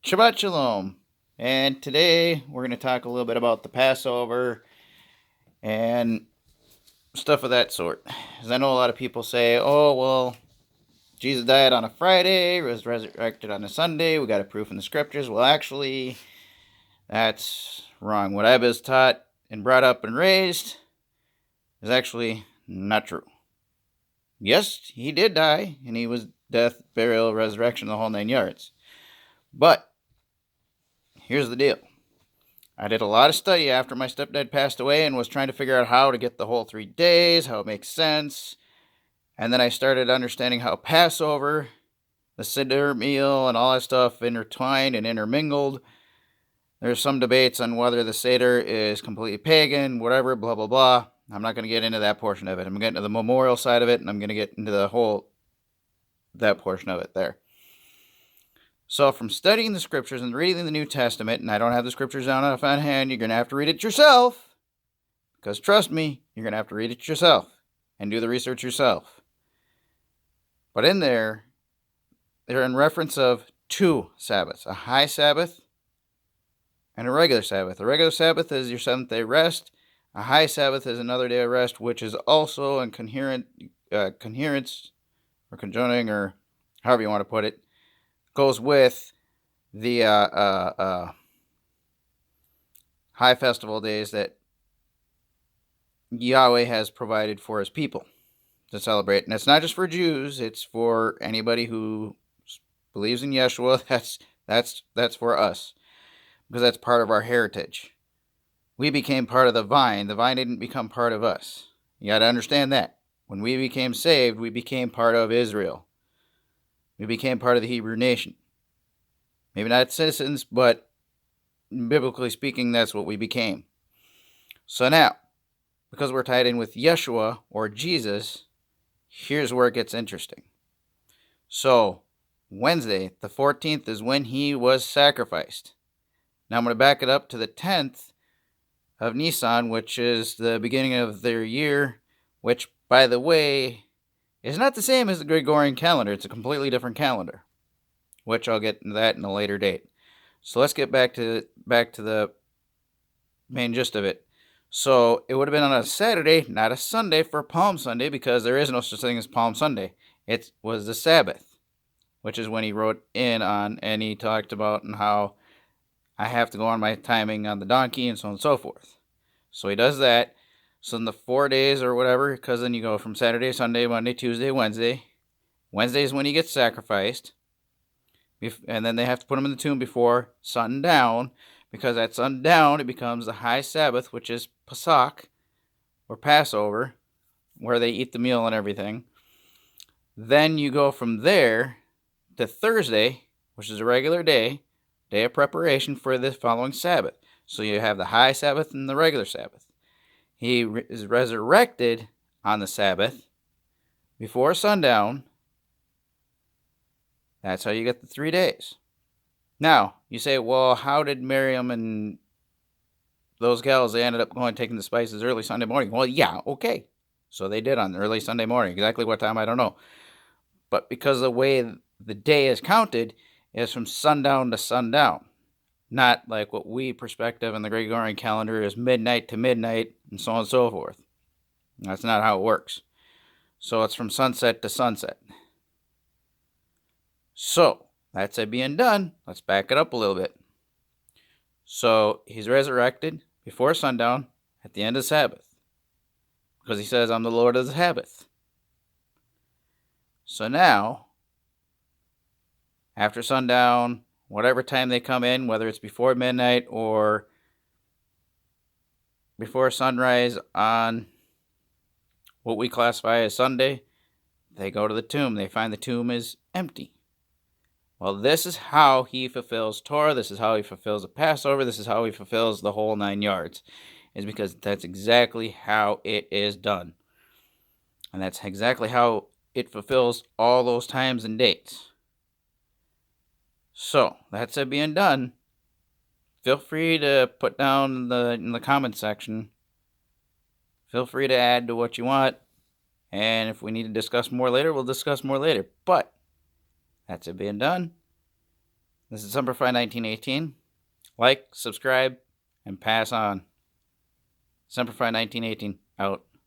Shabbat Shalom. And today we're going to talk a little bit about the Passover and stuff of that sort. Because I know a lot of people say, oh, well, Jesus died on a Friday, was resurrected on a Sunday, we got a proof in the scriptures. Well, actually, that's wrong. What I was taught and brought up and raised is actually not true. Yes, he did die, and he was death, burial, resurrection, the whole 9 yards. But here's the deal. I did a lot of study after my stepdad passed away and was trying to figure out how to get the whole 3 days, how it makes sense. And then I started understanding how Passover, the Seder meal, and all that stuff intertwined and intermingled. There's some debates on whether the Seder is completely pagan, whatever, blah, blah, blah. I'm not going to get into that portion of it. I'm getting to the memorial side of it, and I'm going to get into that portion of it there. So from studying the scriptures and reading the New Testament, and I don't have the scriptures down off on hand, you're going to have to read it yourself. Because trust me, you're going to have to read it yourself and do the research yourself. But in there, they're in reference of 2 Sabbaths, a high Sabbath and a regular Sabbath. A regular Sabbath is your 7th-day rest. A high Sabbath is another day of rest, which is also in coherence or conjoining, or however you want to put it, goes with the high festival days that Yahweh has provided for his people to celebrate. And it's not just for Jews, it's for anybody who believes in Yeshua. That's for us, because that's part of our heritage. We became part of the vine. The vine didn't become part of us. You got to understand that. When we became saved, we became part of Israel. We became part of the Hebrew nation. Maybe not citizens, but biblically speaking, that's what we became. So now, because we're tied in with Yeshua, or Jesus, here's where it gets interesting. So, Wednesday, the 14th, is when he was sacrificed. Now I'm going to back it up to the 10th of Nisan, which is the beginning of their year, which, by the way, is not the same as the Gregorian calendar. It's a completely different calendar, which I'll get into that in a later date. So let's get back to the main gist of it. So it would have been on a Saturday, not a Sunday, for Palm Sunday, because there is no such thing as Palm Sunday. It was the Sabbath, which is when he wrote in on, and he talked about and how I have to go on my timing on the donkey and so on and so forth. So he does that. So in the 4 days or whatever, because then you go from Saturday, Sunday, Monday, Tuesday, Wednesday. Wednesday is when he gets sacrificed. And then they have to put him in the tomb before sundown, because at sundown it becomes the high Sabbath, which is Pesach, or Passover, where they eat the meal and everything. Then you go from there to Thursday, which is a regular day of preparation for the following Sabbath. So you have the high Sabbath and the regular Sabbath. He is resurrected on the Sabbath before sundown. That's how you get the 3 days. Now, you say, well, how did Miriam and those gals, they ended up going taking the spices early Sunday morning? Well, yeah, okay. So they did on early Sunday morning. Exactly what time, I don't know. But because the way the day is counted is from sundown to sundown. Not like what we perspective in the Gregorian calendar is midnight to midnight and so on and so forth. That's not how it works. So it's from sunset to sunset. So, that's it being done. Let's back it up a little bit. So, he's resurrected before sundown at the end of Sabbath, because he says, I'm the Lord of the Sabbath. So now, after sundown, whatever time they come in, whether it's before midnight or before sunrise on what we classify as Sunday, they go to the tomb. They find the tomb is empty. Well, this is how he fulfills Torah. This is how he fulfills the Passover. This is how he fulfills the whole 9 yards. Is because that's exactly how it is done. And that's exactly how it fulfills all those times and dates. So, that's it being done. Feel free to put down in the comment section. Feel free to add to what you want. And if we need to discuss more later, we'll discuss more later. But that's it being done. This is Semperfi 1918. Like, subscribe, and pass on. Semperfi 1918 out.